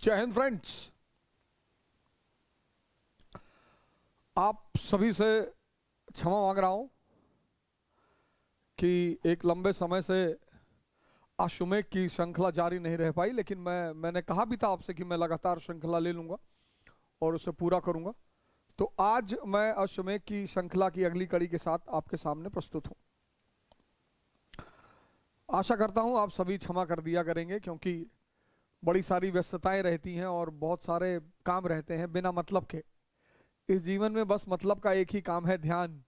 जय हिंद फ्रेंड्स। आप सभी से क्षमा मांग रहा हूं कि एक लंबे समय से अश्वमेध की श्रृंखला जारी नहीं रह पाई, लेकिन मैंने कहा भी था आपसे कि मैं लगातार श्रृंखला ले लूंगा और उसे पूरा करूंगा। तो आज मैं अश्वमेध की श्रृंखला की अगली कड़ी के साथ आपके सामने प्रस्तुत हूं। आशा करता हूं आप सभी क्षमा कर दिया करेंगे, क्योंकि बड़ी सारी व्यस्तताएं रहती हैं और बहुत सारे काम रहते हैं बिना मतलब के। इस जीवन में बस मतलब का एक ही काम है, ध्यान।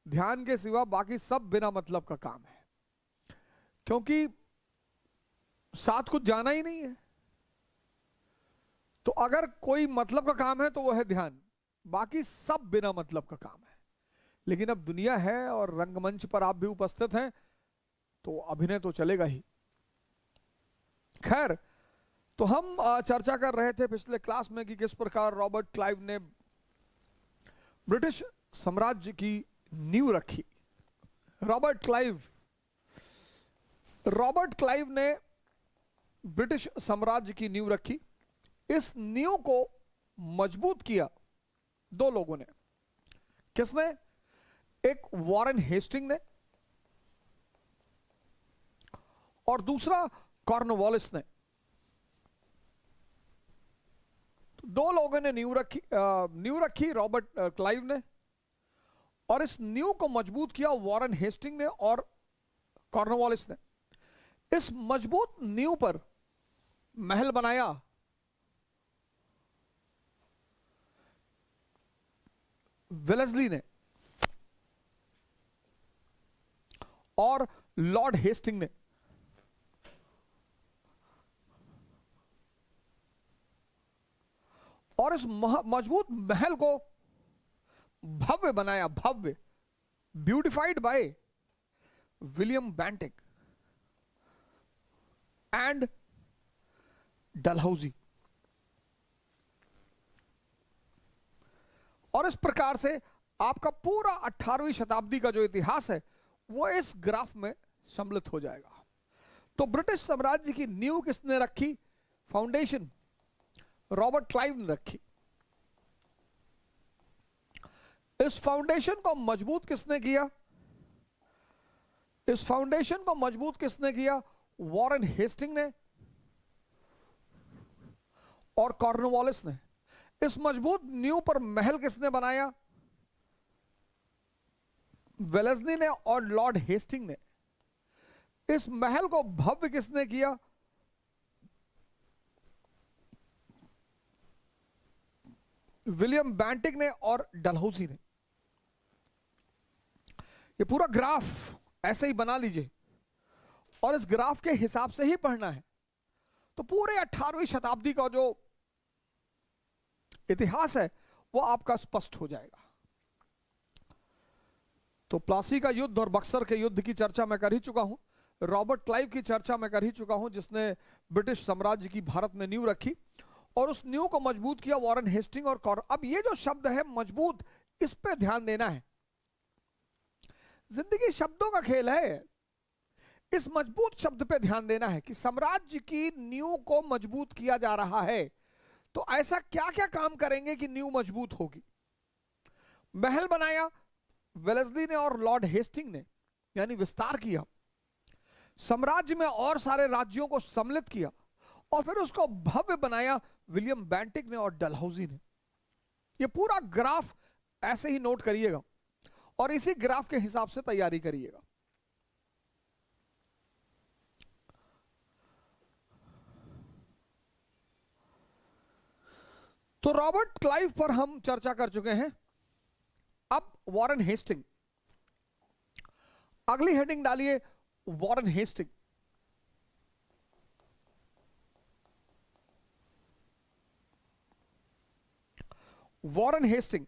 ध्यान के सिवा बाकी सब बिना मतलब का काम है, क्योंकि साथ कुछ जाना ही नहीं है। तो अगर कोई मतलब का काम है तो वो है ध्यान, बाकी सब बिना मतलब का काम है। लेकिन अब दुनिया है और रंगमंच पर आप भी उपस्थित हैं, तो अभिनय तो चलेगा ही। खैर, तो हम चर्चा कर रहे थे पिछले क्लास में कि किस प्रकार रॉबर्ट क्लाइव ने ब्रिटिश साम्राज्य की नींव रखी। रॉबर्ट क्लाइव ने ब्रिटिश साम्राज्य की नींव रखी। इस नींव को मजबूत किया दो लोगों ने। किसने? एक वॉरेन हेस्टिंग ने और दूसरा कॉर्नवालिस ने। दो लोगों ने नींव रखी रॉबर्ट क्लाइव ने, और इस नींव को मजबूत किया वॉरेन हेस्टिंग ने और कॉर्नवालिस ने। इस मजबूत नींव पर महल बनाया वेलेस्ली ने और लॉर्ड हेस्टिंग ने। और इस मजबूत महल को भव्य बनाया, भव्य, beautified by William Bentinck and Dalhousie. और इस प्रकार से आपका पूरा 18वीं शताब्दी का जो इतिहास है वो इस ग्राफ में सम्मिलित हो जाएगा। तो ब्रिटिश साम्राज्य की नींव किसने रखी? फाउंडेशन रॉबर्ट क्लाइव ने रखी। इस फाउंडेशन को मजबूत किसने किया? इस फाउंडेशन को मजबूत किसने किया? वॉरेन हेस्टिंग ने और कॉर्नवालिस ने। इस मजबूत नींव पर महल किसने बनाया? वेलेस्ली ने और लॉर्ड हेस्टिंग ने। इस महल को भव्य किसने किया? विलियम बेंटिक ने और डलहौजी ने। ये पूरा ग्राफ ऐसे ही बना लीजिए और इस ग्राफ के हिसाब से ही पढ़ना है, तो पूरे 18वीं शताब्दी का जो इतिहास है वो आपका स्पष्ट हो जाएगा। तो प्लासी का युद्ध और बक्सर के युद्ध की चर्चा मैं कर ही चुका हूं। रॉबर्ट क्लाइव की चर्चा मैं कर ही चुका हूं, जिसने ब्रिटिश साम्राज्य की भारत में नींव रखी और उस नींव को मजबूत किया वॉरेन हेस्टिंग और अब ये जो शब्द है मजबूत, इस पे ध्यान देना है। जिंदगी शब्दों का खेल है। इस मजबूत शब्द पे ध्यान देना है कि साम्राज्य की नींव को मजबूत किया जा रहा है, तो ऐसा क्या क्या काम करेंगे कि नींव मजबूत होगी। महल बनाया वेलेस्ली ने और लॉर्ड हेस्टिंग ने, यानी विस्तार किया। साम्राज्य में और सारे राज्यों को सम्मिलित किया और फिर उसको भव्य बनाया विलियम बेंटिक ने और डलहौजी ने। ये पूरा ग्राफ ऐसे ही नोट करिएगा और इसी ग्राफ के हिसाब से तैयारी करिएगा। तो रॉबर्ट क्लाइव पर हम चर्चा कर चुके हैं। अब वॉरेन हेस्टिंग, अगली हेडिंग डालिए वॉरेन हेस्टिंग। वॉरेन हेस्टिंग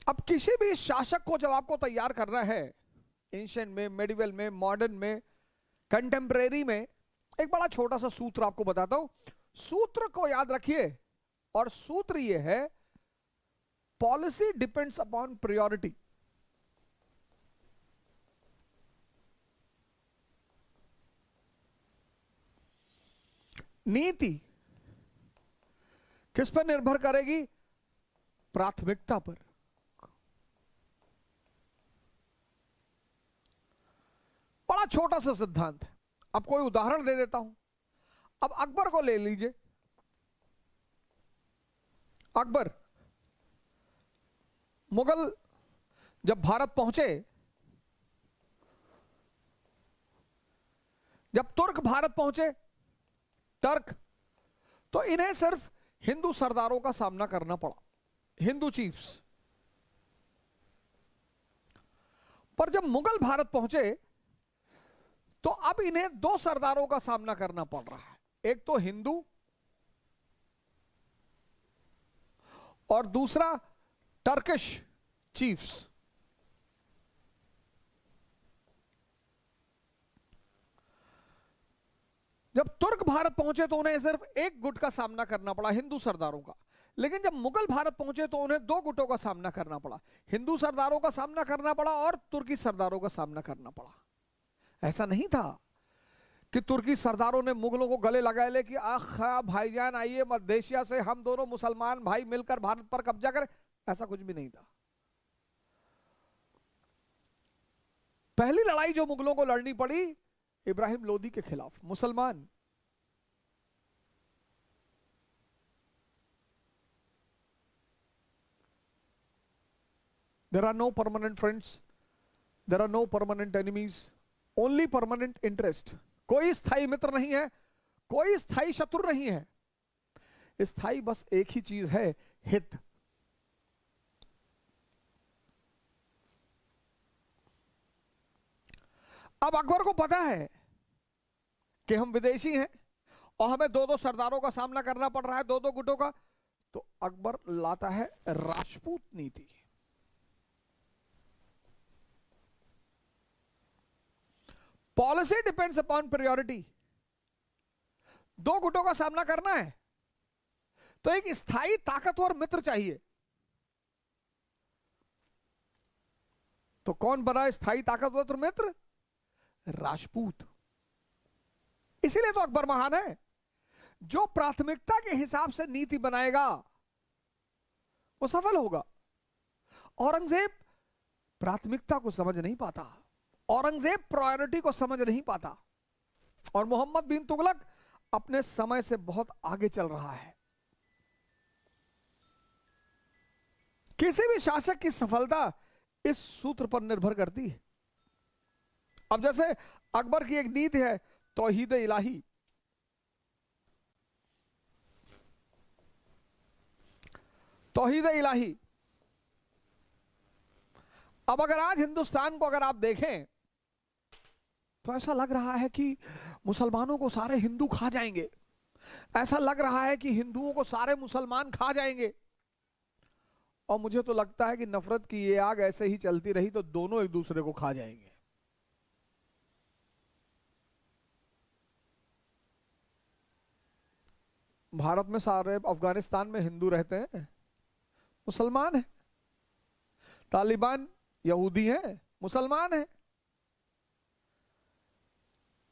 अब किसी भी शासक को जब आपको तैयार करना है, एंशिएंट में, मेडिवल में, मॉडर्न में, कंटेम्परेरी में, एक बड़ा छोटा सा सूत्र आपको बताता हूं। सूत्र को याद रखिए, और सूत्र ये है, पॉलिसी डिपेंड्स अपॉन प्रायोरिटी। नीति किस पर निर्भर करेगी? प्राथमिकता पर। बड़ा छोटा सा सिद्धांत है। अब कोई उदाहरण दे देता हूं। अब अकबर को ले लीजिए। अकबर मुगल जब भारत पहुंचे, जब तुर्क भारत पहुंचे, टर्क, तो इन्हें सिर्फ हिंदू सरदारों का सामना करना पड़ा, हिंदू चीफ्स। पर जब मुगल भारत पहुंचे तो अब इन्हें दो सरदारों का सामना करना पड़ रहा है, एक तो हिंदू और दूसरा टर्किश चीफ्स। जब तुर्क भारत पहुंचे तो उन्हें सिर्फ एक गुट का सामना करना पड़ा, हिंदू सरदारों का। लेकिन जब मुगल भारत पहुंचे तो उन्हें दो गुटों का सामना करना पड़ा, हिंदू सरदारों का सामना करना पड़ा और तुर्की सरदारों का सामना करना पड़ा। ऐसा नहीं था कि तुर्की सरदारों ने मुगलों को गले लगाए ले कि आखा भाईजान आइए मध्य एशिया से, हम दोनों मुसलमान भाई मिलकर भारत पर कब्जा करें। ऐसा कुछ भी नहीं था। पहली लड़ाई जो मुगलों को लड़नी पड़ी इब्राहिम लोदी के खिलाफ, मुसलमान। There are no permanent friends, there are no permanent enemies, only permanent interest। कोई स्थायी मित्र नहीं है, कोई स्थायी शत्रु नहीं है। स्थायी बस एक ही चीज है, हित। अब अकबर को पता है कि हम विदेशी हैं और हमें दो दो सरदारों का सामना करना पड़ रहा है, दो दो गुटों का। तो अकबर लाता है राजपूत नीति। Policy depends upon priority. दो गुटों का सामना करना है तो एक स्थायी ताकतवर मित्र चाहिए। तो कौन बना स्थायी ताकतवर मित्र? राजपूत। इसीलिए तो अकबर महान है। जो प्राथमिकता के हिसाब से नीति बनाएगा वो सफल होगा। औरंगजेब प्राथमिकता को समझ नहीं पाता, औरंगजेब प्रायोरिटी को समझ नहीं पाता, और मोहम्मद बिन तुगलक अपने समय से बहुत आगे चल रहा है। किसी भी शासक की सफलता इस सूत्र पर निर्भर करती है। अब जैसे अकबर की एक नीति है तौहीद इलाही। तौहीद इलाही। अब अगर आज हिंदुस्तान को अगर आप देखें तो ऐसा लग रहा है कि मुसलमानों को सारे हिंदू खा जाएंगे, ऐसा लग रहा है कि हिंदुओं को सारे मुसलमान खा जाएंगे। और मुझे तो लगता है कि नफरत की ये आग ऐसे ही चलती रही तो दोनों एक दूसरे को खा जाएंगे। भारत में सारे, अफगानिस्तान में हिंदू रहते हैं, मुसलमान हैं। तालिबान यहूदी हैं, मुसलमान हैं।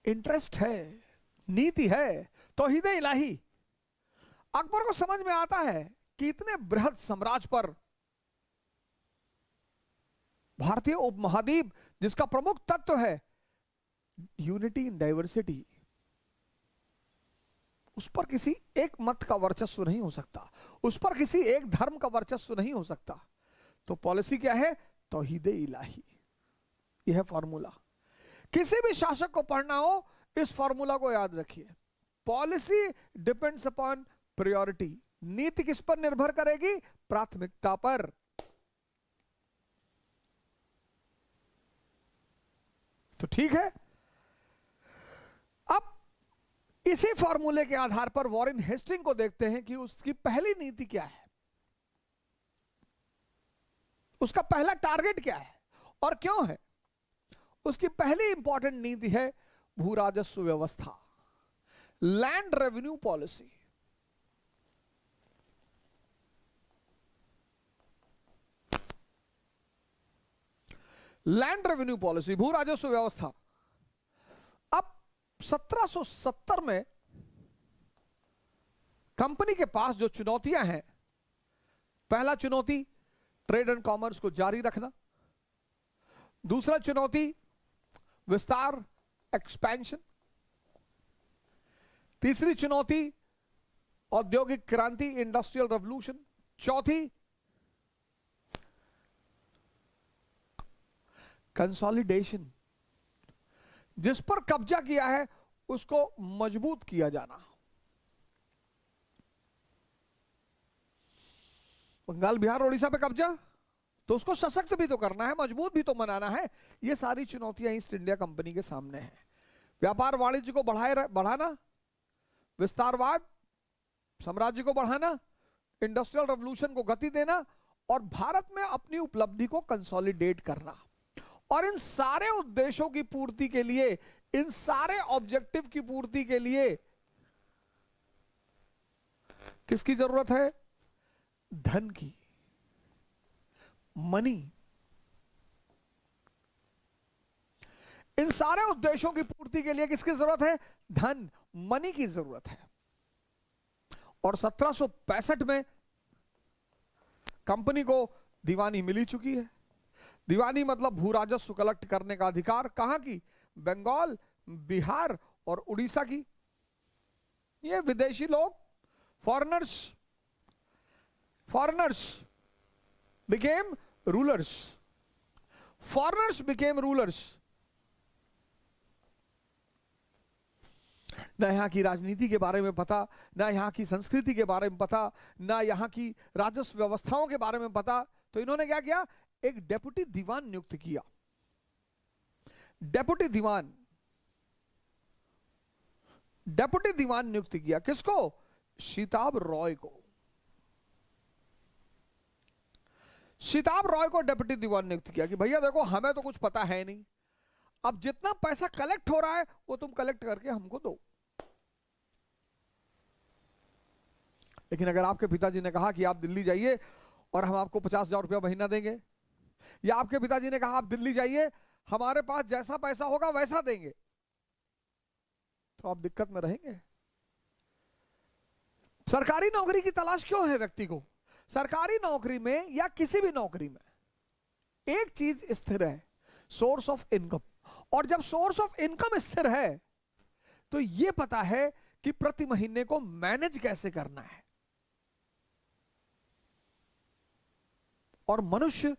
इंटरेस्ट है, नीति है, तौहीद इलाही। अकबर को समझ में आता है कि इतने बृहद साम्राज्य पर, भारतीय उपमहाद्वीप जिसका प्रमुख तत्व है यूनिटी इन डाइवर्सिटी, उस पर किसी एक मत का वर्चस्व नहीं हो सकता, उस पर किसी एक धर्म का वर्चस्व नहीं हो सकता। तो पॉलिसी क्या है? तौहीद इलाही। यह है फॉर्मूला। किसी भी शासक को पढ़ना हो इस फॉर्मूला को याद रखिए। Policy depends upon priority. नीति किस पर निर्भर करेगी? प्राथमिकता पर। तो ठीक है। अब इसी फॉर्मूले के आधार पर वॉरेन हेस्टिंग को देखते हैं कि उसकी पहली नीति क्या है। उसका पहला टारगेट क्या है और क्यों है? उसकी पहली इंपॉर्टेंट नीति है भू राजस्व व्यवस्था, land revenue policy. Land revenue policy, भू राजस्व व्यवस्था। अब 1770 में कंपनी के पास जो चुनौतियां हैं, पहला चुनौती ट्रेड एंड कॉमर्स को जारी रखना, दूसरा चुनौती विस्तार एक्सपेंशन, तीसरी चुनौती औद्योगिक क्रांति इंडस्ट्रियल रेवोल्यूशन, चौथी कंसोलिडेशन, जिस पर कब्जा किया है उसको मजबूत किया जाना। बंगाल बिहार उड़ीसा पे कब्जा, तो उसको सशक्त भी तो करना है, मजबूत भी तो बनाना है। ये सारी चुनौतियां ईस्ट इंडिया कंपनी के सामने हैं। व्यापार वाणिज्य को बढ़ाना, विस्तारवाद, साम्राज्य को बढ़ाना, इंडस्ट्रियल रेवोल्यूशन को गति देना और भारत में अपनी उपलब्धि को कंसोलिडेट करना। और इन सारे उद्देश्यों की पूर्ति के लिए, इन सारे ऑब्जेक्टिव की पूर्ति के लिए किसकी जरूरत है? धन की, मनी। इन सारे उद्देश्यों की पूर्ति के लिए किसकी जरूरत है? धन, मनी की जरूरत है। और 1765 में कंपनी को दीवानी मिली चुकी है। दीवानी मतलब भू राजस्व कलेक्ट करने का अधिकार। कहां की? बंगाल, बिहार और उड़ीसा की। ये विदेशी लोग, foreigners became rulers. Foreigners became rulers. ना यहां की राजनीति के बारे में पता, ना यहां की संस्कृति के बारे में पता, ना यहां की राजस्व व्यवस्थाओं के बारे में पता। तो इन्होंने क्या किया? एक डेप्यूटी दीवान नियुक्त किया। डेप्यूटी दीवान नियुक्त किया। किसको? सीताब रॉय को। सीताब रॉय को डेप्यूटी दीवान नियुक्त किया कि भैया देखो, हमें तो कुछ पता है नहीं, अब जितना पैसा कलेक्ट हो रहा है वो तुम कलेक्ट करके हमको दो। लेकिन अगर आपके पिताजी ने कहा कि आप दिल्ली जाइए और हम आपको 50,000 रुपया महीना देंगे, या आपके पिताजी ने कहा आप दिल्ली जाइए, हमारे पास जैसा पैसा होगा वैसा देंगे, तो आप दिक्कत में रहेंगे। सरकारी नौकरी की तलाश क्यों है व्यक्ति को? सरकारी नौकरी में या किसी भी नौकरी में एक चीज स्थिर है, सोर्स ऑफ इनकम। और जब सोर्स ऑफ इनकम स्थिर है तो यह पता है कि प्रति महीने को मैनेज कैसे करना है। और मनुष्य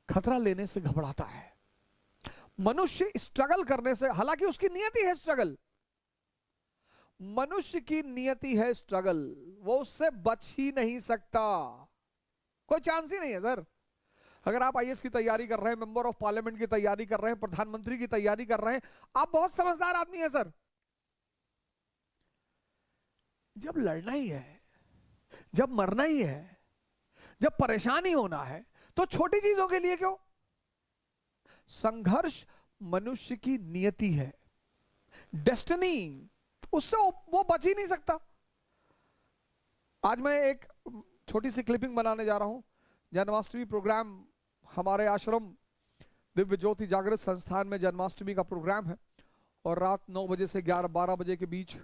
खतरा लेने से घबराता है, मनुष्य स्ट्रगल करने से, हालांकि उसकी नियति है स्ट्रगल, मनुष्य की नियति है स्ट्रगल, वो उससे बच ही नहीं सकता, कोई चांस ही नहीं है सर। अगर आप आईएएस की तैयारी कर रहे हैं, मेंबर ऑफ पार्लियामेंट की तैयारी कर रहे हैं, प्रधानमंत्री की तैयारी कर रहे हैं, आप बहुत समझदार आदमी हैं सर। जब लड़ना ही है, जब मरना ही है, जब परेशानी होना है, तो छोटी चीजों के लिए क्यों? संघर्ष मनुष्य की नियति है, डेस्टिनी, उससे वो बच ही नहीं सकता। आज मैं एक छोटी सी क्लिपिंग बनाने जा रहा हूं। जन्माष्टमी प्रोग्राम हमारे आश्रम दिव्य ज्योति जागृत संस्थान में जन्माष्टमी का प्रोग्राम है और रात 9 बजे से 11-12 बजे के बीच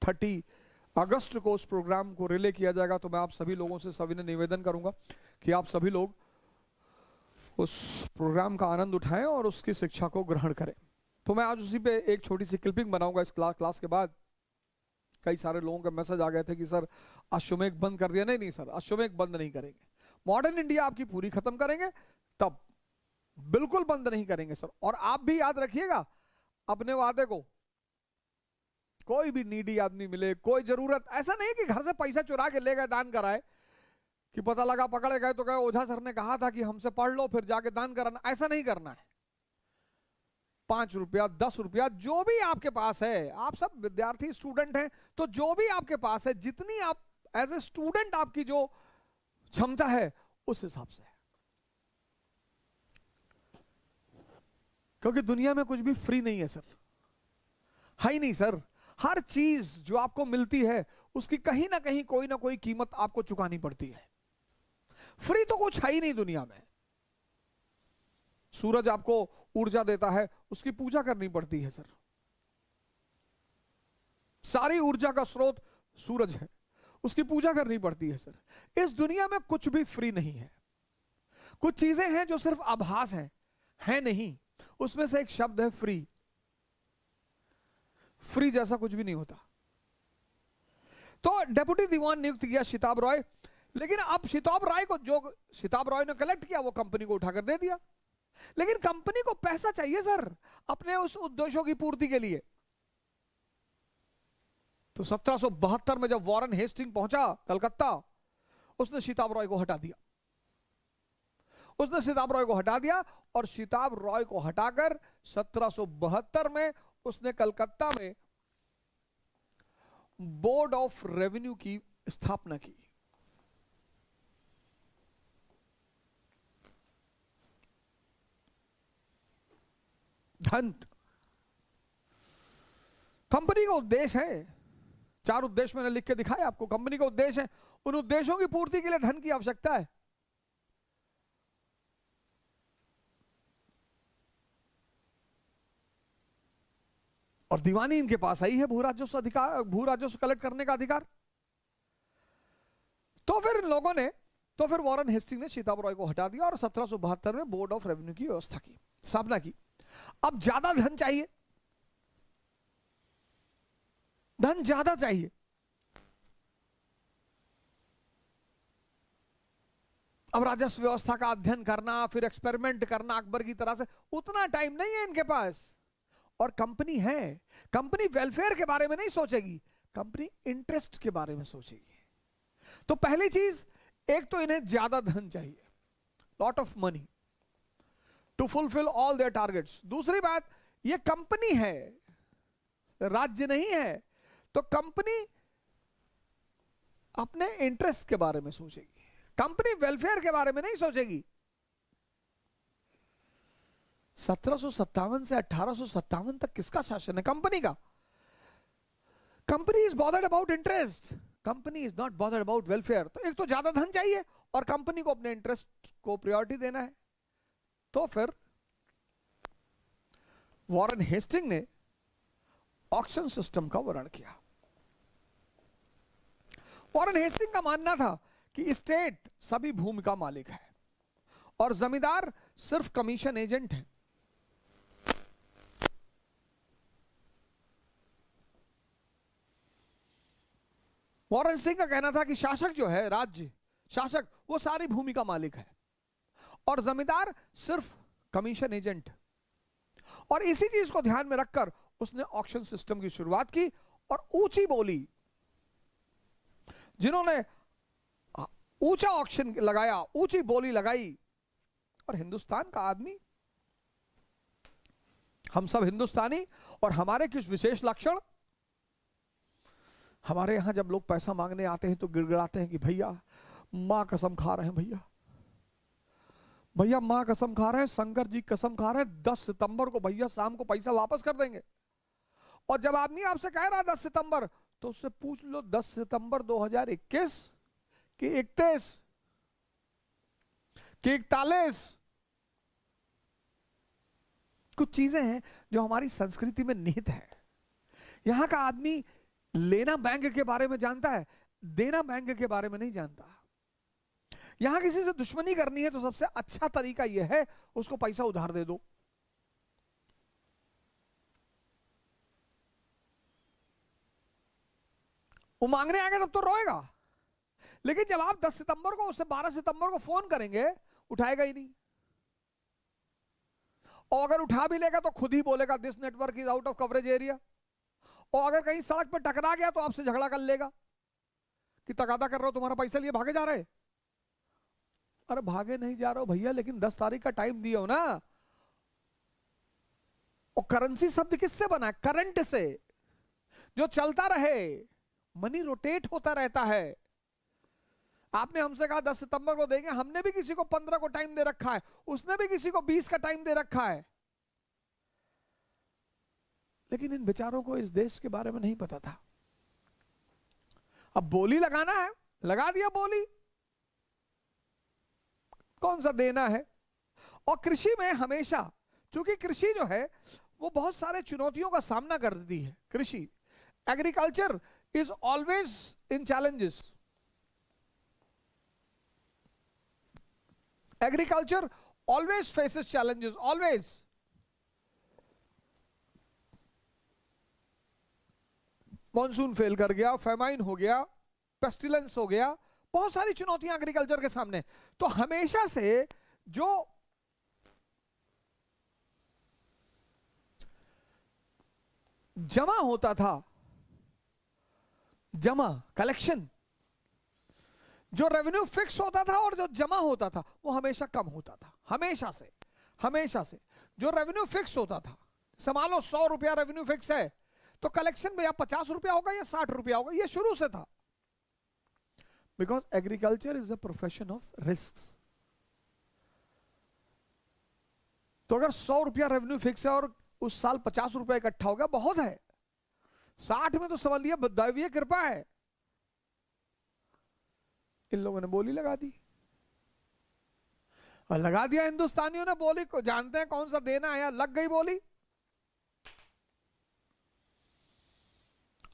30 अगस्त को उस प्रोग्राम को रिले किया जाएगा। तो मैं आप सभी लोगों से सभी ने निवेदन करूंगा कि आप सभी लोग उस प्रोग्राम का आनंद उठाएं और उसकी शिक्षा को ग्रहण करें। तो मैं आज उसी पे एक छोटी सी क्लिपिंग बनाऊंगा। इस क्लास के बाद कई सारे लोगों के मैसेज आ गए थे कि सर अश्वमेध बंद कर दिया। नहीं सर, अश्वमेध बंद नहीं करेंगे। मॉडर्न इंडिया आपकी पूरी खत्म करेंगे, तब बिल्कुल बंद नहीं करेंगे सर। और आप भी याद रखिएगा अपने वादे को। कोई भी नीडी आदमी मिले, कोई जरूरत, ऐसा नहीं कि घर से पैसा चुरा के ले गए दान कराए, कि पता लगा पकड़े गए तो कहे ओझा सर ने कहा था कि हमसे पढ़ लो फिर जाके दान कराना। ऐसा नहीं करना है। 5 रुपया, 10 रुपया, जो भी आपके पास है, आप सब विद्यार्थी स्टूडेंट हैं, तो जो भी आपके पास है, जितनी आप एज ए स्टूडेंट आपकी जो क्षमता है उस हिसाब से। क्योंकि दुनिया में कुछ भी फ्री नहीं है सर, है ही नहीं सर। हर चीज जो आपको मिलती है उसकी कहीं ना कहीं कोई ना कोई कीमत आपको चुकानी पड़ती है। फ्री तो कुछ है ही नहीं दुनिया में। सूरज आपको ऊर्जा देता है, उसकी पूजा करनी पड़ती है सर। सारी ऊर्जा का स्रोत सूरज है, उसकी पूजा करनी पड़ती है सर। इस दुनिया में कुछ भी फ्री नहीं है। कुछ चीजें हैं जो सिर्फ आभास है नहीं। उसमें से एक शब्द है फ्री। फ्री जैसा कुछ भी नहीं होता। तो डेप्यूटी दीवान नियुक्त किया शिताब रॉय, लेकिन अब शिताब रॉय को, जो शिताब रॉय ने कलेक्ट किया वो कंपनी को उठाकर दे दिया। लेकिन कंपनी को पैसा चाहिए सर अपने उस उद्देश्यों की पूर्ति के लिए। तो 1772 में जब वॉरेन हेस्टिंग पहुंचा कलकत्ता, उसने शिताब रॉय को हटा दिया। उसने शिताब रॉय को हटा दिया और शिताब रॉय को हटाकर 1772 में उसने कलकत्ता में बोर्ड ऑफ रेवेन्यू की स्थापना की। धन, कंपनी का उद्देश्य है, 4 उद्देश्य मैंने लिख के दिखाए आपको। कंपनी का उद्देश्य है, उन उद्देश्यों की पूर्ति के लिए धन की आवश्यकता है। और दीवानी इनके पास आई है भू राजस्व अधिकार, भू राजस्व कलेक्ट करने का अधिकार। तो फिर इन लोगों ने, तो फिर वॉरेन हेस्टिंग ने शिताब रॉय को हटा दिया और 1772 में बोर्ड ऑफ रेवेन्यू की व्यवस्था की, स्थापना की। अब ज्यादा धन चाहिए, धन ज्यादा चाहिए। अब राजस्व व्यवस्था का अध्ययन करना, फिर एक्सपेरिमेंट करना अकबर की तरह से, उतना टाइम नहीं है इनके पास। और कंपनी है, कंपनी वेलफेयर के बारे में नहीं सोचेगी, कंपनी इंटरेस्ट के बारे में सोचेगी। तो पहली चीज, एक तो इन्हें ज्यादा धन चाहिए, lot of money to fulfil all their targets. दूसरी बात, ये कंपनी है, राज्य नहीं है, तो कंपनी अपने इंटरेस्ट के बारे में सोचेगी, कंपनी वेलफेयर के बारे में नहीं सोचेगी। 1757 से 1857 तक किसका शासन है? कंपनी का। Company is bothered about interest, company is not bothered about welfare. तो एक तो ज्यादा धन चाहिए और कंपनी को अपने इंटरेस्ट को प्रायोरिटी देना है। तो फिर वॉरेन हेस्टिंग ने ऑक्शन सिस्टम का वर्णन किया। वॉरेन हेस्टिंग का मानना था कि स्टेट सभी भूमि का मालिक है और जमींदार सिर्फ कमीशन एजेंट है। वॉरेन सिंह का कहना था कि शासक जो है, राज्य शासक, वो सारी भूमि का मालिक है और जमींदार सिर्फ कमीशन एजेंट। और इसी चीज को ध्यान में रखकर उसने ऑक्शन सिस्टम की शुरुआत की और ऊंची बोली, जिन्होंने ऊंचा ऑक्शन लगाया, ऊंची बोली लगाई। और हिंदुस्तान का आदमी, हम सब हिंदुस्तानी, और हमारे कुछ विशेष लक्षण। हमारे यहां जब लोग पैसा मांगने आते हैं तो गिड़गिड़ाते हैं कि भैया मां कसम खा रहे हैं, भैया भैया मां कसम खा रहे हैं, शंकर जी कसम खा रहे हैं, 10 सितंबर को भैया शाम को पैसा वापस कर देंगे। और जब आदमी आपसे कह रहा है 10 सितंबर, तो उससे पूछ लो 10 सितंबर 2021 कि 31 कि 41। कुछ चीजें हैं जो हमारी संस्कृति में निहित है। यहां का आदमी लेना बैंक के बारे में जानता है, देना बैंक के बारे में नहीं जानता। यहां किसी से दुश्मनी करनी है तो सबसे अच्छा तरीका यह है उसको पैसा उधार दे दो। वो मांगने आएगा तब तो रोएगा, लेकिन जब आप 10 सितंबर को उससे 12 सितंबर को फोन करेंगे, उठाएगा ही नहीं। और अगर उठा भी लेगा तो खुद ही बोलेगा this network is out of coverage area. और अगर कहीं सड़क पर टकरा गया तो आपसे झगड़ा कर लेगा कि तगादा कर रहे हो, तुम्हारा पैसा लिए भागे जा रहे। अरे भागे नहीं जा रहे हो भैया, लेकिन 10 तारीख का टाइम दिए हो ना। और करेंसी शब्द किससे बना है? करंट से, जो चलता रहे, मनी रोटेट होता रहता है। आपने हमसे कहा 10 सितंबर को देंगे, हमने भी किसी को 15 को टाइम दे रखा है, उसने भी किसी को 20 का टाइम दे रखा है। लेकिन इन बेचारों को इस देश के बारे में नहीं पता था। अब बोली लगाना है, लगा दिया बोली, कौन सा देना है। और कृषि में हमेशा, क्योंकि कृषि जो है वो बहुत सारे चुनौतियों का सामना करती है। कृषि, agriculture is always in challenges. Agriculture always faces challenges, always. Monsoon fail कर गया, फेमाइन हो गया, पेस्टिलेंस हो गया, बहुत सारी चुनौतियां एग्रीकल्चर के सामने। तो हमेशा से जो जमा होता था, जमा, कलेक्शन, जो रेवेन्यू फिक्स होता था और जो जमा होता था वो हमेशा कम होता था। हमेशा से, हमेशा से जो रेवेन्यू फिक्स होता था, मान लो 100 रुपया रेवेन्यू फिक्स है, तो कलेक्शन में या 50 रुपया होगा या 60 रुपया होगा, ये शुरू से था। Because agriculture is a profession of risk. तो अगर 100 रुपया रेवेन्यू फिक्स है और उस साल 50 रुपया इकट्ठा हो गया, बहुत है। 60 में तो समझ लिया दैवीय कृपा है। इन लोगों ने बोली लगा दी, और लगा दिया हिंदुस्तानियों ने बोली को। जानते हैं कौन सा देना है, लग गई बोली।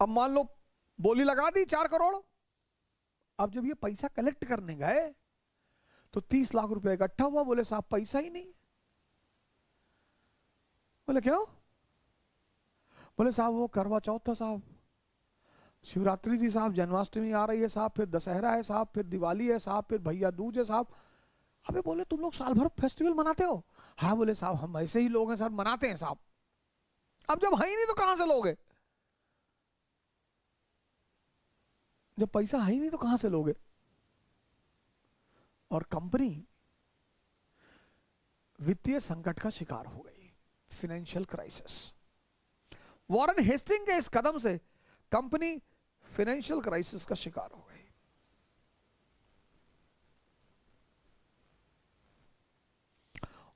अब मान लो बोली लगा दी 4 करोड़। अब जब ये पैसा कलेक्ट करने गए तो 30 लाख रुपया इकट्ठा हुआ। बोले साहब पैसा ही नहीं। बोले क्यों? बोले साहब वो करवा चौथ था साहब, शिवरात्रि थी साहब, जन्माष्टमी आ रही है साहब, फिर दशहरा है साहब, फिर दिवाली है साहब, फिर भैया दूज है साहब। अबे बोले तुम लोग साल भर फेस्टिवल मनाते हो? हाँ। बोले साहब हम ऐसे ही लोग हैं सर, मनाते हैं साहब। अब जब है ही नहीं तो कहां से लोगे? जब पैसा है ही नहीं तो कहां से लोगे? और कंपनी वित्तीय संकट का शिकार हो गई, फाइनेंशियल क्राइसिस। वॉरेन हेस्टिंग के इस कदम से कंपनी फाइनेंशियल क्राइसिस का शिकार हो गई।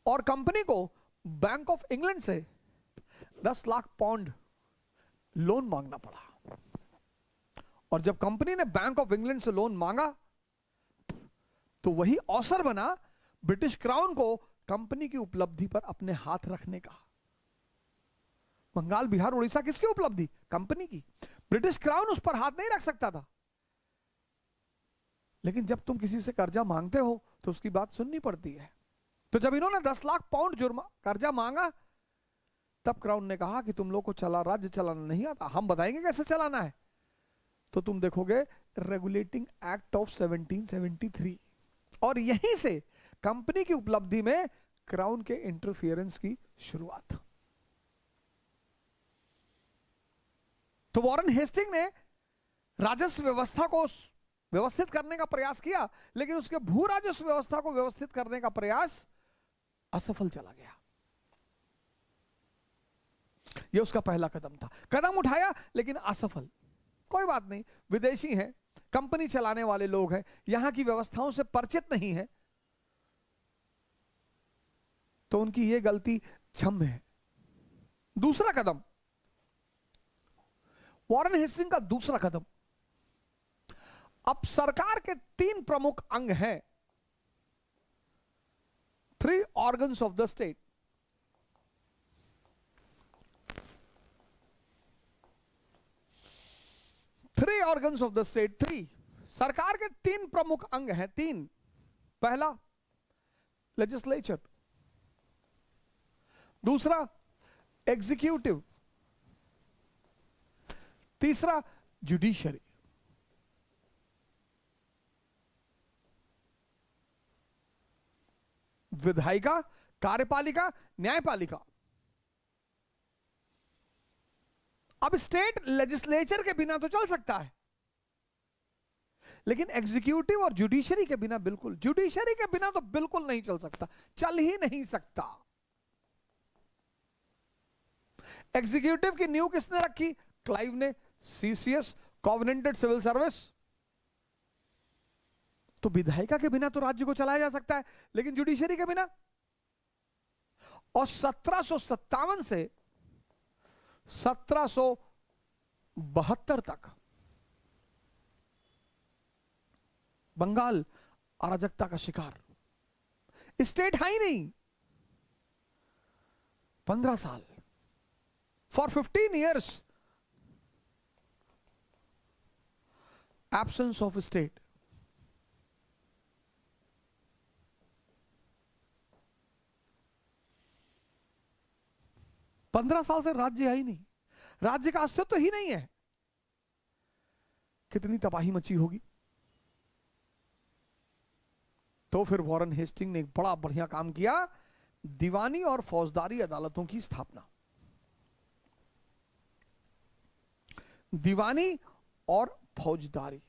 और कंपनी को बैंक ऑफ इंग्लैंड से 10 लाख पाउंड लोन मांगना पड़ा। और जब कंपनी ने बैंक ऑफ इंग्लैंड से लोन मांगा तो वही अवसर बना ब्रिटिश क्राउन को कंपनी की उपलब्धि पर अपने हाथ रखने का। बंगाल, बिहार, उड़ीसा किसकी उपलब्धि? कंपनी की। ब्रिटिश क्राउन उस पर हाथ नहीं रख सकता था। लेकिन जब तुम किसी से कर्जा मांगते हो तो उसकी बात सुननी पड़ती है। तो जब इन्होंने 10 लाख पाउंड जुर्मा कर्जा मांगा, तब क्राउन ने कहा कि तुम लोग को राज्य चलाना नहीं आता, हम बताएंगे कैसे चलाना है। तो तुम देखोगे रेगुलेटिंग एक्ट ऑफ 1773। और यहीं से कंपनी की उपलब्धि में क्राउन के इंटरफियरेंस की शुरुआत। तो वॉरेन हेस्टिंग ने राजस्व व्यवस्था को व्यवस्थित करने का प्रयास किया, लेकिन उसके भू राजस्व व्यवस्था को व्यवस्थित करने का प्रयास असफल चला गया। यह उसका पहला कदम था। कदम उठाया लेकिन असफल। कोई बात नहीं, विदेशी हैं, कंपनी चलाने वाले लोग हैं, यहां की व्यवस्थाओं से परिचित नहीं है, तो उनकी यह गलती क्षम्य है। दूसरा कदम, वॉरेन हेस्टिंग का दूसरा कदम। अब सरकार के 3 प्रमुख अंग हैं, 3 organs of the state. Three organs of the state, 3 सरकार के 3 प्रमुख अंग हैं। 3, पहला लेजिस्लेचर, दूसरा एग्जीक्यूटिव, तीसरा जुडिशरी। विधायिका, कार्यपालिका, न्यायपालिका। अब स्टेट लेजिस्लेचर के बिना तो चल सकता है, लेकिन एग्जीक्यूटिव और जुडिशरी के बिना बिल्कुल, जुडिशरी के बिना तो बिल्कुल नहीं चल सकता, चल ही नहीं सकता। एग्जीक्यूटिव की नींव किसने रखी? क्लाइव ने, सीसीएस, कॉवेनेंटेड सिविल सर्विस। तो विधायिका के बिना तो राज्य को चलाया जा सकता है, लेकिन जुडिशरी के बिना। और 1757 से 1772 तक बंगाल अराजकता का शिकार, स्टेट है ही नहीं। 15 साल, for 15 years absence of state. पंद्रह साल से राज्य है ही नहीं, राज्य का अस्तित्व ही नहीं है। कितनी तबाही मची होगी। तो फिर वॉरेन हेस्टिंग ने एक बड़ा बढ़िया काम किया, दीवानी और फौजदारी अदालतों की स्थापना। दीवानी और फौजदारी,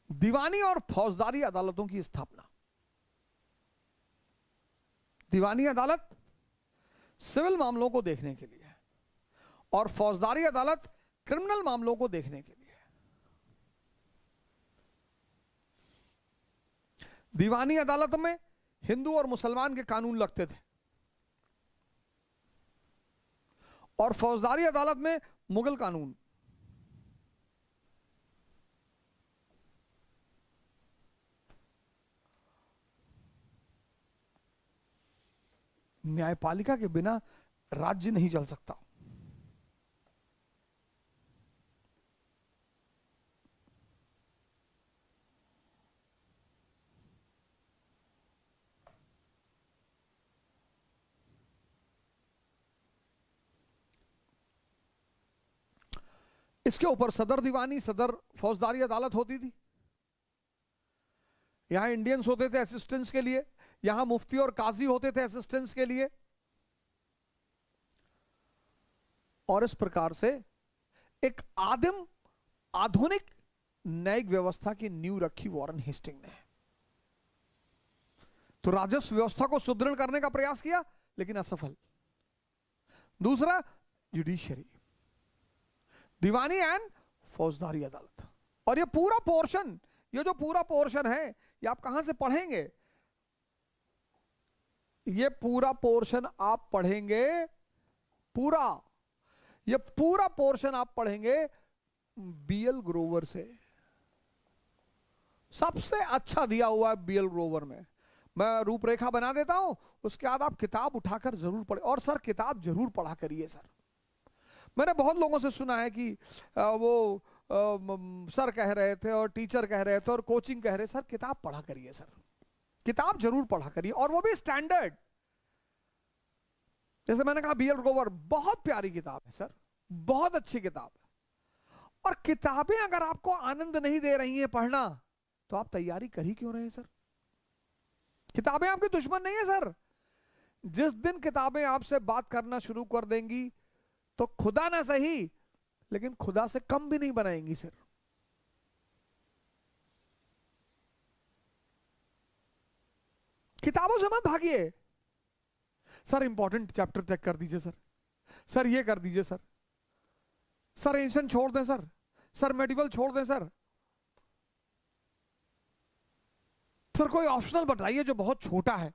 दीवानी और फौजदारी अदालतों की स्थापना। दीवानी अदालत सिविल मामलों को देखने के लिए और फौजदारी अदालत क्रिमिनल मामलों को देखने के लिए। दीवानी अदालत में हिंदू और मुसलमान के कानून लगते थे और फौजदारी अदालत में मुगल कानून। न्यायपालिका के बिना राज्य नहीं चल सकता। इसके ऊपर सदर दीवानी, सदर फौजदारी अदालत होती थी। यहां इंडियंस होते थे असिस्टेंस के लिए, यहां मुफ्ती और काजी होते थे असिस्टेंस के लिए। और इस प्रकार से एक आदिम आधुनिक न्यायिक व्यवस्था की नींव रखी वॉरेन हेस्टिंग ने। तो राजस्व व्यवस्था को सुदृढ़ करने का प्रयास किया लेकिन असफल। दूसरा, जुडिशरी, दीवानी एंड फौजदारी अदालत। और ये पूरा पोर्शन, ये जो पूरा पोर्शन है, ये आप कहां से पढ़ेंगे? ये पूरा पोर्शन आप पढ़ेंगे, पूरा ये पूरा पोर्शन आप पढ़ेंगे बीएल ग्रोवर से। सबसे अच्छा दिया हुआ है बीएल ग्रोवर में। मैं रूपरेखा बना देता हूं, उसके बाद आप किताब उठाकर जरूर पढ़े। और सर किताब जरूर पढ़ा करिए सर। मैंने बहुत लोगों से सुना है कि वो सर कह रहे थे और टीचर कह रहे थे और कोचिंग कह रहे, सर किताब पढ़ा करिए सर, किताब जरूर पढ़ा करिए, और वो भी स्टैंडर्ड। जैसे मैंने कहा बीएल ग्रोवर बहुत प्यारी किताब है सर, बहुत अच्छी किताब है। और किताबें अगर आपको आनंद नहीं दे रही हैं पढ़ना, तो आप तैयारी कर ही क्यों रहे हैं सर? किताबें आपकी दुश्मन नहीं है सर। जिस दिन किताबें आपसे बात करना शुरू कर देंगी तो खुदा ना सही लेकिन खुदा से कम भी नहीं बनाएंगी सर। किताबों से मत भागिए। सर इंपॉर्टेंट चैप्टर चेक कर दीजिए सर, सर ये कर दीजिए सर, सर एंशिएंट छोड़ दें सर, सर मेडिवल छोड़ दें सर, सर कोई ऑप्शनल बताइए जो बहुत छोटा है।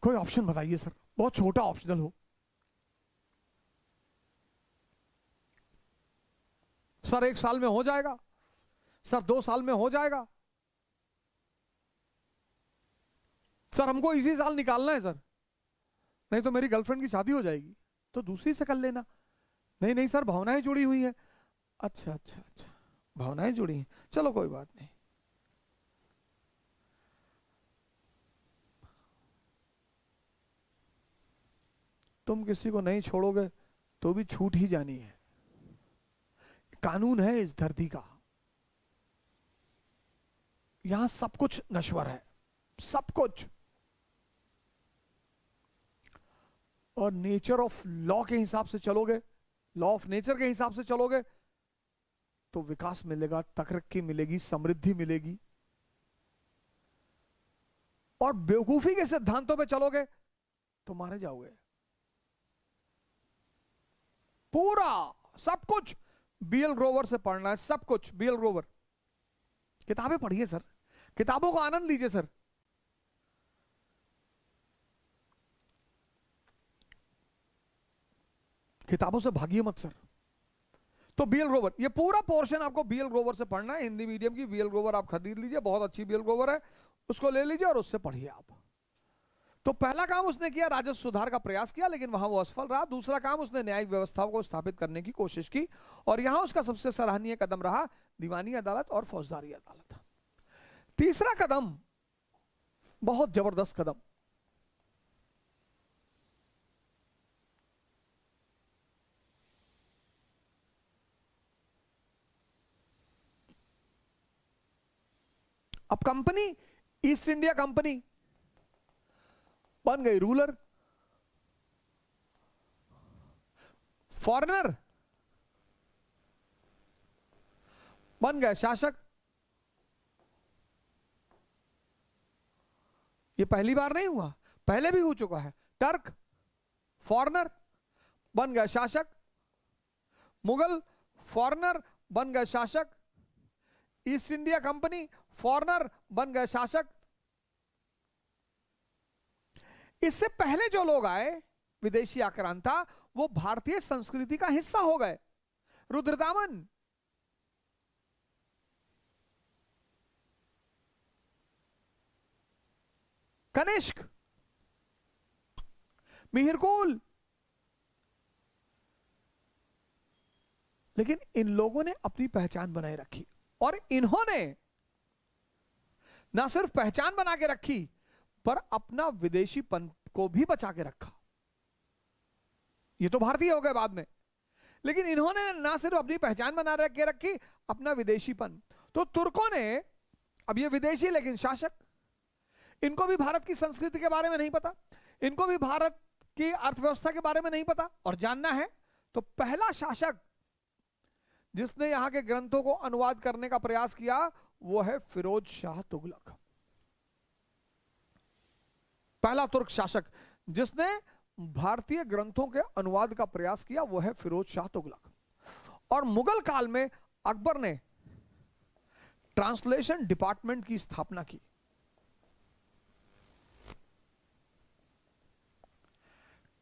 कोई ऑप्शन बताइए सर, बहुत छोटा ऑप्शनल हो। सर 1 साल में हो जाएगा, सर 2 साल में हो जाएगा, सर हमको इसी साल निकालना है सर, नहीं तो मेरी गर्लफ्रेंड की शादी हो जाएगी, तो दूसरी से कर लेना। नहीं नहीं सर भावनाएं जुड़ी हुई है। अच्छा अच्छा अच्छा, भावनाएं जुड़ी हैं, चलो कोई बात नहीं। तुम किसी को नहीं छोड़ोगे तो भी छूट ही जानी है। कानून है इस धरती का। यहां सब कुछ नश्वर है, सब कुछ। और नेचर ऑफ लॉ के हिसाब से चलोगे, लॉ ऑफ नेचर के हिसाब से चलोगे तो विकास मिलेगा, तरक्की मिलेगी, समृद्धि मिलेगी। और बेवकूफी के सिद्धांतों पे चलोगे तो मारे जाओगे। पूरा सब कुछ बीएल ग्रोवर से पढ़ना है, सब कुछ बीएल ग्रोवर। किताबें पढ़िए सर, किताबों का आनंद लीजिए सर। किताबों से भागिए मत सर। तो बीएल ग्रोवर, ये पूरा पोर्शन आपको बीएल ग्रोवर से पढ़ना है। हिंदी मीडियम की बीएल ग्रोवर आप खरीद लीजिए, बहुत अच्छी बीएल ग्रोवर है, उसको ले लीजिए और उससे पढ़िए आप। तो पहला काम उसने किया, राजस्व सुधार का प्रयास किया, लेकिन वहां वो असफल रहा। दूसरा काम, उसने न्यायिक व्यवस्था को स्थापित करने की कोशिश की, और यहां उसका सबसे सराहनीय कदम रहा दीवानी अदालत और फौजदारी अदालत। तीसरा कदम, बहुत जबरदस्त कदम, अब कंपनी ईस्ट इंडिया कंपनी बन गई रूलर, फॉरेनर बन गए शासक। ये पहली बार नहीं हुआ, पहले भी हो चुका है। टर्क फॉरेनर बन गए शासक, मुगल फॉरेनर बन गए शासक, ईस्ट इंडिया कंपनी फॉरेनर बन गए शासक। इससे पहले जो लोग आए विदेशी आक्रांता, वो भारतीय संस्कृति का हिस्सा हो गए। रुद्रदामन, कनिष्क, मिहिरकुल, लेकिन इन लोगों ने अपनी पहचान बनाए रखी, और इन्होंने ना सिर्फ पहचान बना के रखी, पर अपना विदेशीपन को भी बचा के रखा। ये तो भारतीय हो गए बाद में, लेकिन इन्होंने ना सिर्फ अपनी पहचान बना के रखी, अपना विदेशीपन। तो तुर्कों ने, अब ये विदेशी लेकिन शासक, इनको भी भारत की संस्कृति के बारे में नहीं पता, इनको भी भारत की अर्थव्यवस्था के बारे में नहीं पता और जानना है। तो पहला शासक जिसने यहां के ग्रंथों को अनुवाद करने का प्रयास किया, वो है फिरोज शाह तुगलक। पहला तुर्क शासक जिसने भारतीय ग्रंथों के अनुवाद का प्रयास किया, वो है फिरोज शाह तुगलक। और मुगल काल में अकबर ने ट्रांसलेशन डिपार्टमेंट की स्थापना की।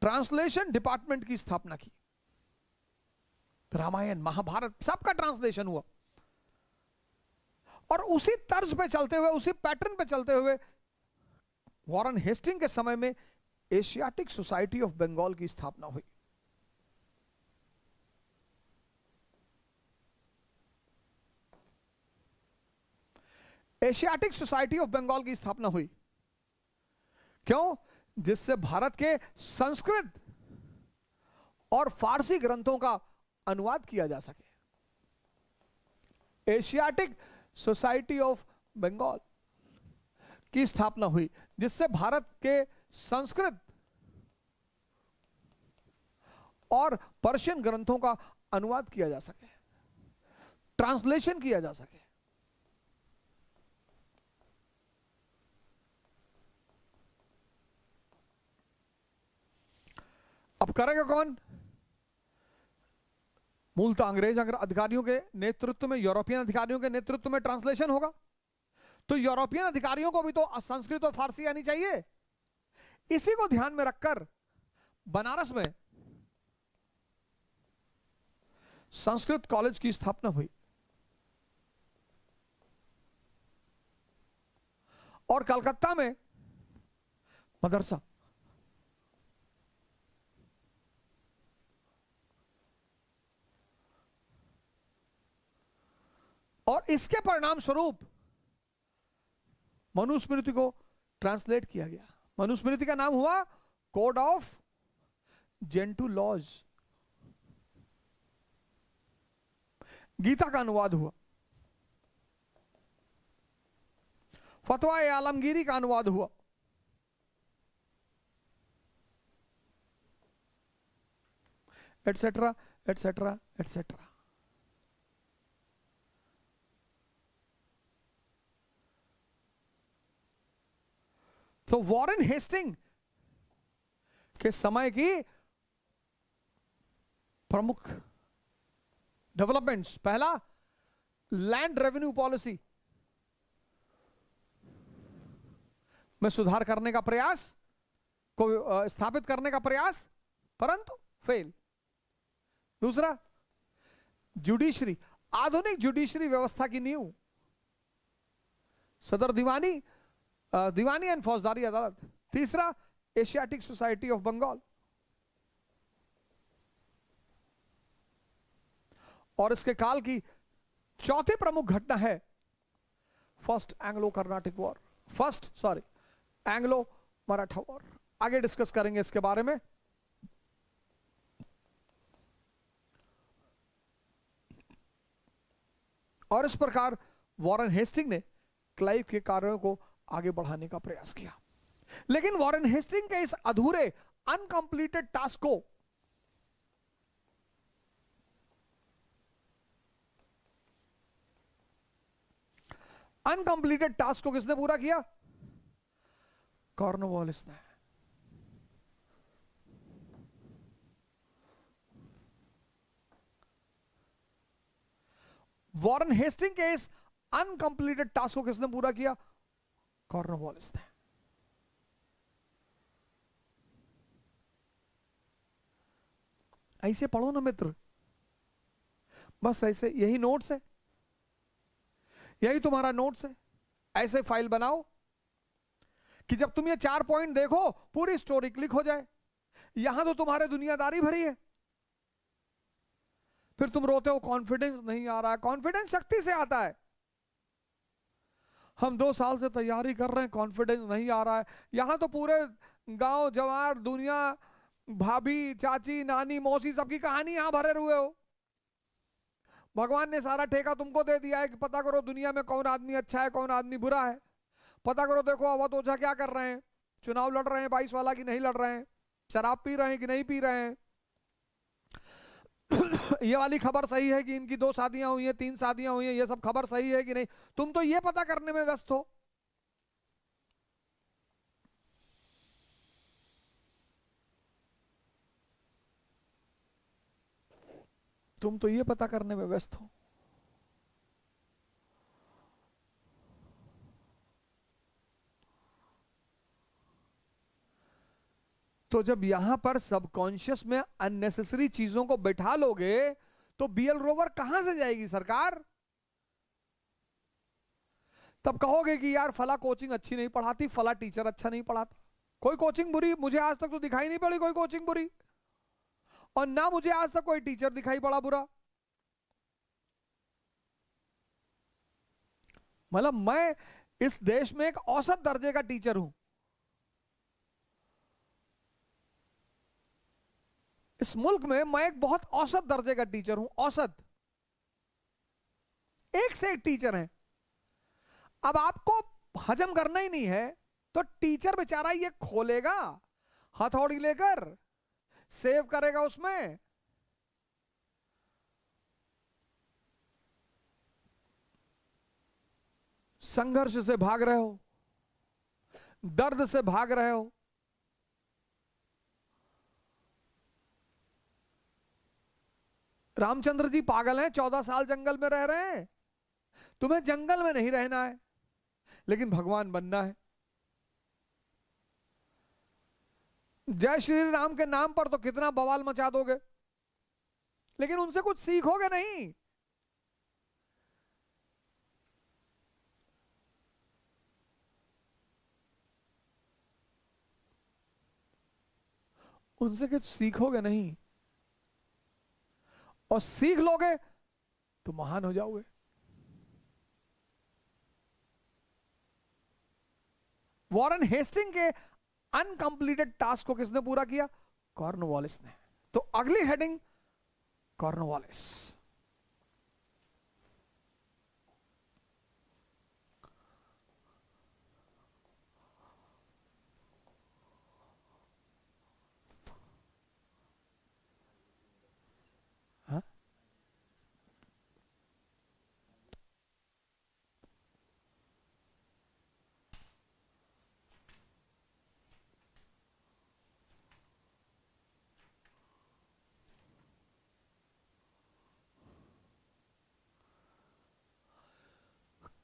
ट्रांसलेशन डिपार्टमेंट की स्थापना की। रामायण, महाभारत, सबका ट्रांसलेशन हुआ। और उसी तर्ज पे चलते हुए, उसी पैटर्न पे चलते हुए, वॉरेन हेस्टिंग के समय में एशियाटिक सोसाइटी ऑफ बंगाल की स्थापना हुई। एशियाटिक सोसाइटी ऑफ बंगाल की स्थापना हुई क्यों? जिससे भारत के संस्कृत और फारसी ग्रंथों का अनुवाद किया जा सके। एशियाटिक सोसाइटी ऑफ बंगाल की स्थापना हुई, जिससे भारत के संस्कृत और पर्शियन ग्रंथों का अनुवाद किया जा सके, ट्रांसलेशन किया जा सके। अब करेगा कौन? मूलतः अंग्रेज अधिकारियों के नेतृत्व में, यूरोपियन अधिकारियों के नेतृत्व में ट्रांसलेशन होगा। तो यूरोपियन अधिकारियों को भी तो संस्कृत और फारसी आनी चाहिए। इसी को ध्यान में रखकर बनारस में संस्कृत कॉलेज की स्थापना हुई, और कलकत्ता में मदरसा। और इसके परिणाम स्वरूप मनुस्मृति को ट्रांसलेट किया गया। मनुस्मृति का नाम हुआ code of Gentoo laws. Gita का अनुवाद हुआ, फतवा ए आलमगीरी का अनुवाद हुआ, एटसेट्रा एटसेट्रा एटसेट्रा। तो वॉरेन हेस्टिंग के समय की प्रमुख डेवलपमेंट्स। पहला, लैंड रेवेन्यू पॉलिसी में सुधार करने का प्रयास को स्थापित करने का प्रयास, परंतु फेल। दूसरा, जुडिशरी, आधुनिक जुडिशरी व्यवस्था की नींव, सदर दीवानी दीवानी एंड फौजदारी अदालत। तीसरा, एशियाटिक सोसाइटी ऑफ बंगाल। और इसके काल की चौथी प्रमुख घटना है first Anglo Carnatic war, Anglo Maratha war. आगे डिस्कस करेंगे इसके बारे में। और इस प्रकार वॉरेन हेस्टिंग ने क्लाइव के कार्यों को आगे बढ़ाने का प्रयास किया। लेकिन वॉरेन हेस्टिंग के इस अधूरे अनकंप्लीटेड टास्क को किसने पूरा किया? कॉर्नवालिस ने। वॉरेन हेस्टिंग के इस अनकंप्लीटेड टास्क को किसने पूरा किया? कॉर्नवालिस ने। ऐसे पढ़ो ना मित्र, बस ऐसे, यही नोट्स है, यही तुम्हारा नोट्स है। ऐसे फाइल बनाओ कि जब तुम ये 4 पॉइंट देखो पूरी स्टोरी क्लिक हो जाए। यहां तो तुम्हारे दुनियादारी भरी है, फिर तुम रोते हो कॉन्फिडेंस नहीं आ रहा है। कॉन्फिडेंस शक्ति से आता है। हम 2 साल से तैयारी कर रहे हैं, कॉन्फिडेंस नहीं आ रहा है। यहां तो पूरे गांव जवार दुनिया, भाभी चाची नानी मौसी, सबकी कहानी यहां भरे हुए हो। भगवान ने सारा ठेका तुमको दे दिया है कि पता करो दुनिया में कौन आदमी अच्छा है, कौन आदमी बुरा है। पता करो, देखो अवध ओझा क्या कर रहे हैं, चुनाव लड़ रहे हैं 22 वाला कि नहीं लड़ रहे हैं, शराब पी रहे हैं कि नहीं पी रहे हैं। ये वाली खबर सही है कि इनकी 2 शादियां हुई हैं, 3 शादियां हुई हैं, ये सब खबर सही है कि नहीं। तुम तो ये पता करने में व्यस्त हो। तुम तो ये पता करने में व्यस्त हो। तो जब यहां पर सबकॉन्शियस में अननेसेसरी चीजों को बैठा लोगे तो बीएल रोवर कहां से जाएगी सरकार? तब कहोगे कि यार फला कोचिंग अच्छी नहीं पढ़ाती, फला टीचर अच्छा नहीं पढ़ाता। कोई कोचिंग बुरी मुझे आज तक तो दिखाई नहीं पड़ी, कोई कोचिंग बुरी, और ना मुझे आज तक कोई टीचर दिखाई पड़ा बुरा। मतलब मैं इस देश में एक औसत दर्जे का टीचर हूं। इस मुल्क में मैं एक बहुत औसत दर्जे का टीचर हूं, औसत। एक से एक टीचर है। अब आपको हजम करना ही नहीं है तो टीचर बेचारा ये खोलेगा हथौड़ी लेकर, सेव करेगा उसमें। संघर्ष से भाग रहे हो, दर्द से भाग रहे हो। रामचंद्र जी पागल हैं, 14 साल जंगल में रह रहे हैं। तुम्हें जंगल में नहीं रहना है, लेकिन भगवान बनना है। जय श्री राम के नाम पर तो कितना बवाल मचा दोगे, लेकिन उनसे कुछ सीखोगे नहीं। उनसे कुछ सीखोगे नहीं, और सीख लोगे तो महान हो जाओगे। वॉरेन हेस्टिंग के अनकंप्लीटेड टास्क को किसने पूरा किया? कॉर्नवालिस ने। तो अगली हेडिंग कॉर्नवालिस।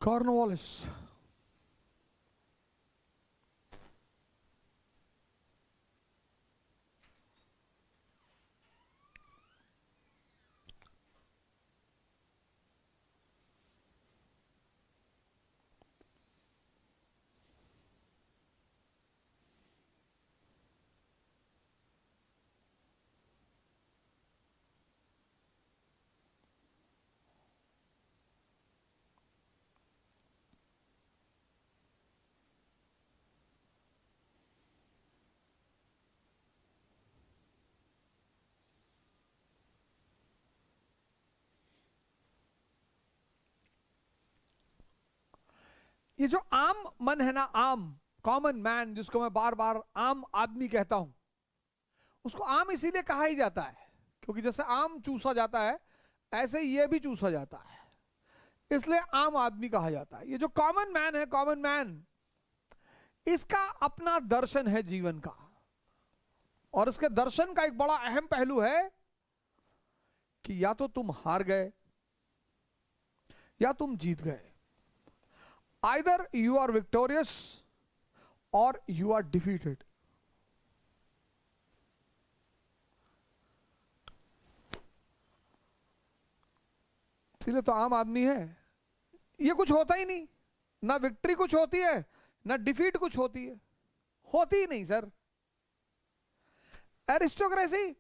कॉर्नवालिस। ये जो आम मन है ना, आम कॉमन मैन, जिसको मैं बार बार आम आदमी कहता हूं, उसको आम इसीलिए कहा ही जाता है क्योंकि जैसे आम चूसा जाता है ऐसे ये भी चूसा जाता है, इसलिए आम आदमी कहा जाता है। ये जो कॉमन मैन है, कॉमन मैन, इसका अपना दर्शन है जीवन का, और इसके दर्शन का एक बड़ा अहम पहलू है कि या तो तुम हार गए या तुम जीत गए। Either you are victorious or you are defeated. इसलिए तो आम आदमी है, ये कुछ होता ही नहीं, ना विक्ट्री कुछ होती है ना डिफीट कुछ होती है, होती ही नहीं सर। एरिस्टोक्रेसी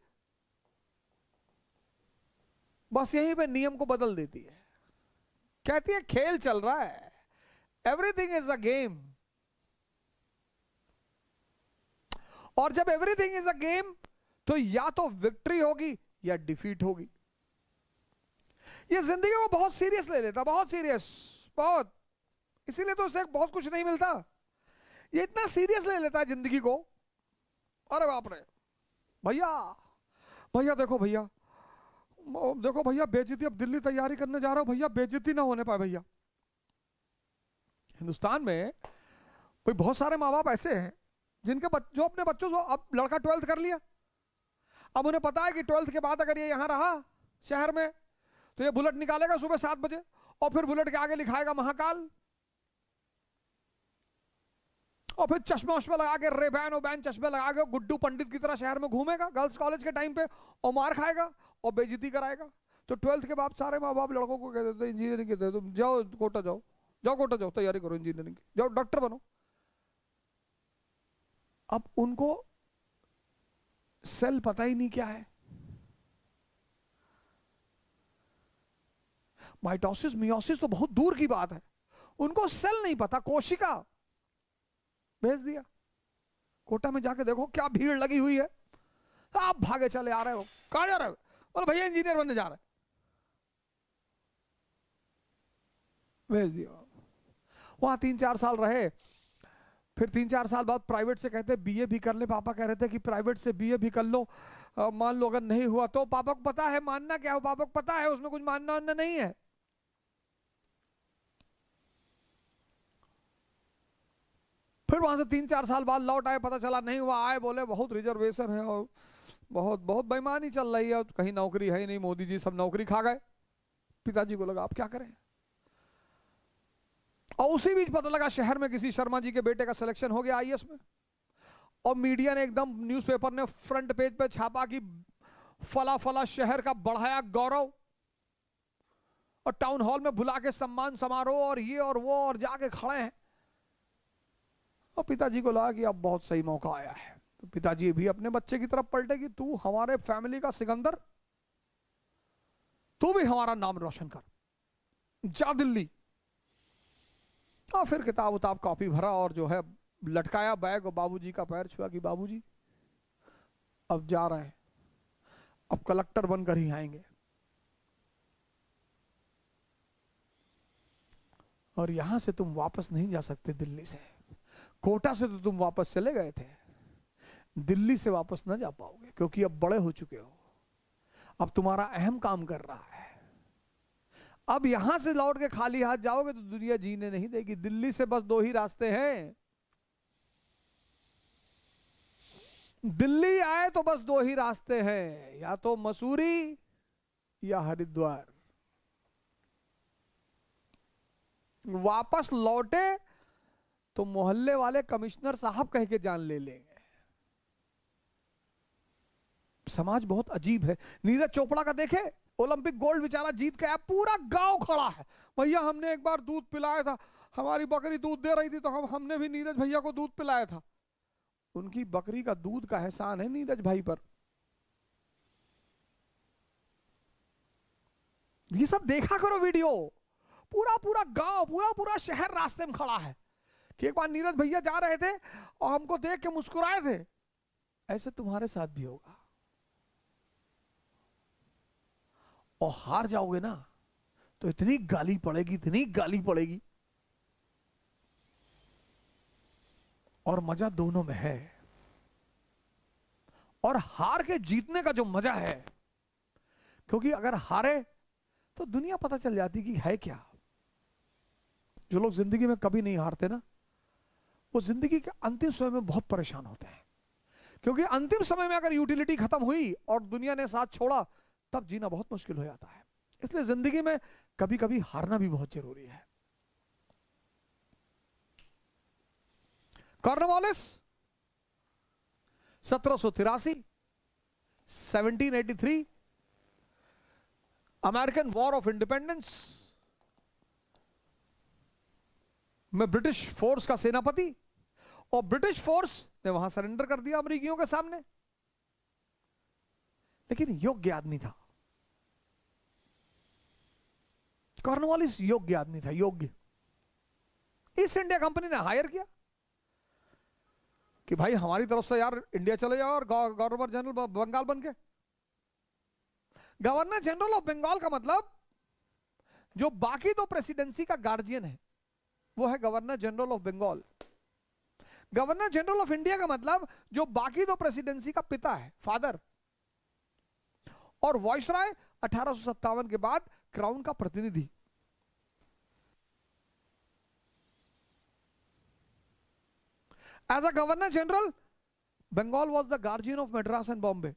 बस यहीं पे नियम को बदल देती है, कहती है खेल चल रहा है, एवरीथिंग इज अ गेम, और जब एवरीथिंग इज अ गेम तो या तो विक्ट्री होगी या डिफीट होगी। ये जिंदगी को बहुत सीरियस ले लेता, बहुत सीरियस, बहुत, इसीलिए तो उसे बहुत कुछ नहीं मिलता। ये इतना सीरियस ले लेता है जिंदगी को, अरे बाप रे, भैया भैया देखो भैया, देखो भैया बेइज्जती, अब दिल्ली तैयारी करने जा रहा हूं भैया, बेइज्जती ना होने पाए भैया। हिंदुस्तान में कोई बहुत सारे माँ बाप ऐसे हैं जिनके जो अपने बच्चों को, अब लड़का 12th कर लिया, अब उन्हें पता है कि 12th के बाद अगर ये यहां रहा शहर में तो ये बुलेट निकालेगा सुबह 7 बजे, और फिर बुलेट के आगे लिखाएगा महाकाल, और फिर चश्मा वश्मा लगा के, रेबैन ओबैन चश्मे लगा के गुड्डू पंडित की तरह शहर में घूमेगा गर्ल्स कॉलेज के टाइम पे, और मार खाएगा और बेइज्जती कराएगा। तो 12th के बाद सारे माँ बाप लड़कों को कहते थे इंजीनियरिंग के, तुम जाओ कोटा जाओ, जाओ कोटा जाओ, तैयारी करो इंजीनियरिंग की, जाओ डॉक्टर बनो। अब उनको सेल पता ही नहीं क्या है, माइटोसिस मियोसिस तो बहुत दूर की बात है, उनको सेल नहीं पता, कोशिका। भेज दिया कोटा में, जाके देखो क्या भीड़ लगी हुई है, आप भागे चले आ रहे हो, कहां जा रहे हो, बोले भैया इंजीनियर बनने जा रहे हैं, भेज दिया। वहां 3-4 साल रहे, फिर 3-4 साल बाद प्राइवेट से कहते बीए भी कर ले, पापा कह रहे थे कि प्राइवेट से बीए भी कर लो, मान लो अगर नहीं हुआ तो, पापा को पता है मानना क्या हो, पापा को पता है उसमें कुछ मानना वानना नहीं है। फिर वहां से 3-4 साल बाद लौट आए, पता चला नहीं हुआ, आए बोले बहुत रिजर्वेशन है और बहुत बहुत बेईमानी चल रही है, कहीं नौकरी है ही नहीं, मोदी जी सब नौकरी खा गए। पिताजी को लगा अब क्या करें, और उसी बीच पता लगा शहर में किसी शर्मा जी के बेटे का सिलेक्शन हो गया आईएएस में, और मीडिया ने एकदम, न्यूज़पेपर ने फ्रंट पेज पे छापा कि फला फला शहर का बढ़ाया गौरव, और टाउन हॉल में बुला के सम्मान समारोह और ये और वो, और जाके खड़े हैं। और पिताजी को लगा कि अब बहुत सही मौका आया है, तो पिताजी भी अपने बच्चे की तरफ पलटे कि तू हमारे फैमिली का सिकंदर, तू भी हमारा नाम रोशन कर, जा दिल्ली। और फिर किताब उताब कॉपी भरा और जो है लटकाया बैग, और बाबूजी का पैर छुआ कि बाबूजी अब जा रहे हैं, अब कलेक्टर बनकर ही आएंगे। और यहां से तुम वापस नहीं जा सकते, दिल्ली से, कोटा से तो तुम वापस चले गए थे, दिल्ली से वापस ना जा पाओगे क्योंकि अब बड़े हो चुके हो, अब तुम्हारा अहम काम कर रहा है। अब यहां से लौट के खाली हाथ जाओगे तो दुनिया जीने नहीं देगी। दिल्ली से बस 2 ही रास्ते हैं, दिल्ली आए तो बस 2 ही रास्ते हैं, या तो मसूरी या हरिद्वार। वापस लौटे तो मोहल्ले वाले कमिश्नर साहब कह के जान ले लेंगे। समाज बहुत अजीब है। नीरज चोपड़ा का देखे, ओलंपिक गोल्ड बेचारा जीत के आया, पूरा गांव खड़ा है, भैया हमने एक बार दूध पिलाया था, हमारी बकरी दूध दे रही थी तो हमने भी नीरज भैया को दूध पिलाया था। उनकी बकरी का दूध का एहसान है नीरज भाई पर। ये सब देखा करो वीडियो, पूरा पूरा गांव, पूरा पूरा शहर रास्ते में खड़ा है कि एक बार नीरज भैया जा रहे थे और हमको देख के मुस्कुराए थे। ऐसे तुम्हारे साथ भी होगा, और हार जाओगे ना तो इतनी गाली पड़ेगी, इतनी गाली पड़ेगी। और मजा दोनों में है। और हार के जीतने का जो मजा है, क्योंकि अगर हारे तो दुनिया पता चल जाती कि है क्या। जो लोग जिंदगी में कभी नहीं हारते ना, वो जिंदगी के अंतिम समय में बहुत परेशान होते हैं, क्योंकि अंतिम समय में अगर यूटिलिटी खत्म हुई और दुनिया ने साथ छोड़ा, तब जीना बहुत मुश्किल हो जाता है। इसलिए जिंदगी में कभी कभी हारना भी बहुत जरूरी है। Cornwallis 1783, 1783, American war of independence में ब्रिटिश फोर्स का सेनापति, और ब्रिटिश फोर्स ने वहां सरेंडर कर दिया अमेरिकियों के सामने। लेकिन योग्य आदमी था कॉर्नवालिस, योग्य आदमी था, योग्य। ईस्ट इंडिया कंपनी ने हायर किया कि भाई हमारी तरफ से यार इंडिया चले जाओ और गवर्नर जनरल बंगाल बन के। गवर्नर जनरल ऑफ बंगाल का मतलब जो बाकी दो प्रेसिडेंसी का गार्जियन है वो है governor general of Bengal. Governor general of India का मतलब जो बाकी दो प्रेसिडेंसी का पिता है, फादर। और वॉइसराय 1857 के बाद क्राउन का प्रतिनिधि। As a governor general, Bengal was the guardian of Madras and Bombay.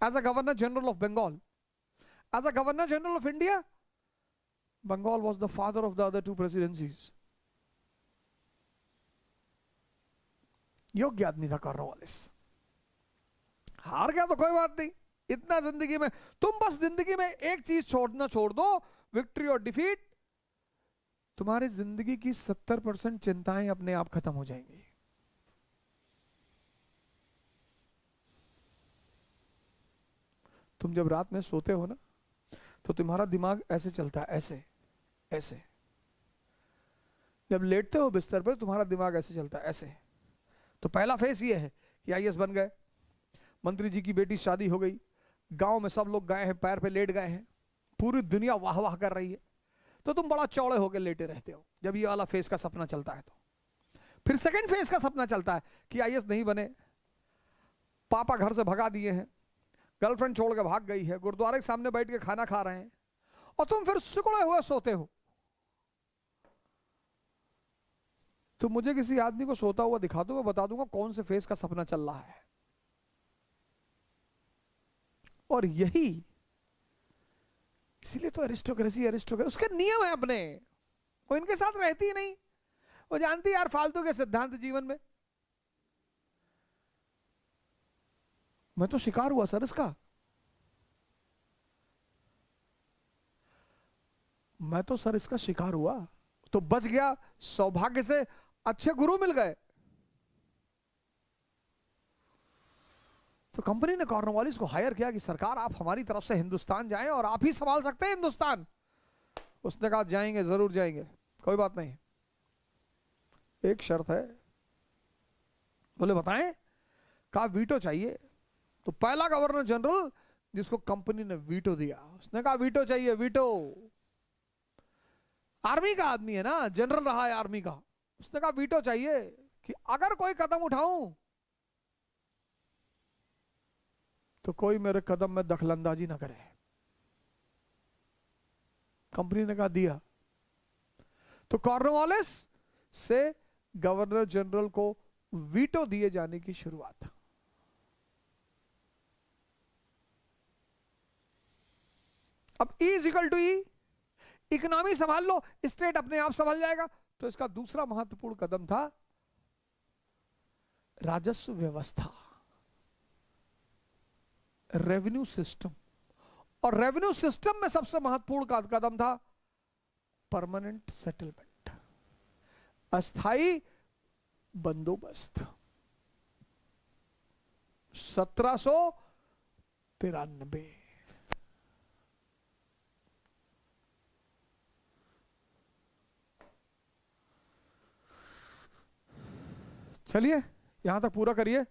As a governor general of Bengal, as a governor general of India, Bengal was the father of the other two presidencies. योग्य आदमी था Cornwallis. हार गया तो कोई बात नहीं, इतना जिंदगी में, तुम बस जिंदगी में एक चीज छोड़ दो, विक्ट्री और डिफीट, तुम्हारी जिंदगी की 70% चिंताएं अपने आप खत्म हो जाएंगी। तुम जब रात में सोते हो ना, तो तुम्हारा दिमाग ऐसे चलता है, ऐसे ऐसे। जब लेटते हो बिस्तर पर, तुम्हारा दिमाग ऐसे चलता है, ऐसे। तो पहला फेस ये है कि आईएएस बन गए, मंत्री जी की बेटी शादी हो गई, गांव में सब लोग गए हैं, पैर पे लेट गए हैं, पूरी दुनिया वाह वाह कर रही है, तो तुम बड़ा चौड़े होकर लेटे रहते हो जब ये वाला फेस का सपना चलता है। तो फिर सेकंड फेस का सपना चलता है कि आईएएस नहीं बने, पापा घर से भगा दिए हैं, गर्लफ्रेंड छोड़ के भाग गई है, गुरुद्वारे के सामने बैठ के खाना खा रहे हैं, और तुम फिर सिकुड़े हुए सोते हो। तो मुझे किसी आदमी को सोता हुआ दिखा दो, मैं बता दूंगा कौन से फेस का सपना चल रहा है। और यही, इसीलिए तो एरिस्टोक्रेसी उसके नियम है अपने, वो इनके साथ रहती ही नहीं, वो जानती है यार फालतू के सिद्धांत जीवन में। मैं तो शिकार हुआ सर इसका, मैं तो सर इसका शिकार हुआ, तो बच गया, सौभाग्य से अच्छे गुरु मिल गए। तो कंपनी ने कॉर्नवालिस को हायर किया कि सरकार आप हमारी तरफ से हिंदुस्तान जाएं और आप ही संभाल सकते हैं हिंदुस्तान। उसने कहा जाएंगे, जरूर जाएंगे, कोई बात नहीं, एक शर्त है। बोले बताएं, कहा वीटो चाहिए। तो पहला गवर्नर जनरल जिसको कंपनी ने वीटो दिया, उसने कहा वीटो चाहिए, वीटो। आर्मी का आदमी है ना, जनरल रहा है आर्मी का, उसने कहा वीटो चाहिए कि अगर कोई कदम उठाऊं तो कोई मेरे कदम में दखलंदाजी ना करे। कंपनी ने कहा दिया। तो कॉर्नवालिस से गवर्नर जनरल को वीटो दिए जाने की शुरुआत। अब E = E, इकोनॉमी संभाल लो, स्टेट अपने आप संभाल जाएगा। तो इसका दूसरा महत्वपूर्ण कदम था राजस्व व्यवस्था, रेवेन्यू सिस्टम। और रेवेन्यू सिस्टम में सबसे महत्वपूर्ण कदम था परमानेंट सेटलमेंट, अस्थाई बंदोबस्त। 1793। चलिए यहां तक पूरा करिए।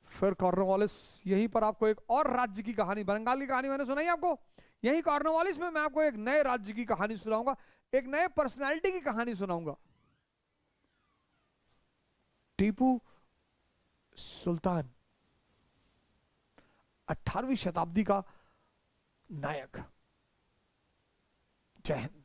फिर कॉर्नवालिस, यहीं पर आपको एक और राज्य की कहानी, बंगाल की कहानी मैंने सुनाई आपको, यही कॉर्नवालिस में मैं आपको एक नए राज्य की कहानी सुनाऊंगा, एक नए पर्सनालिटी की कहानी सुनाऊंगा। टीपू सुल्तान, 18वीं शताब्दी का नायक। जय हिंद।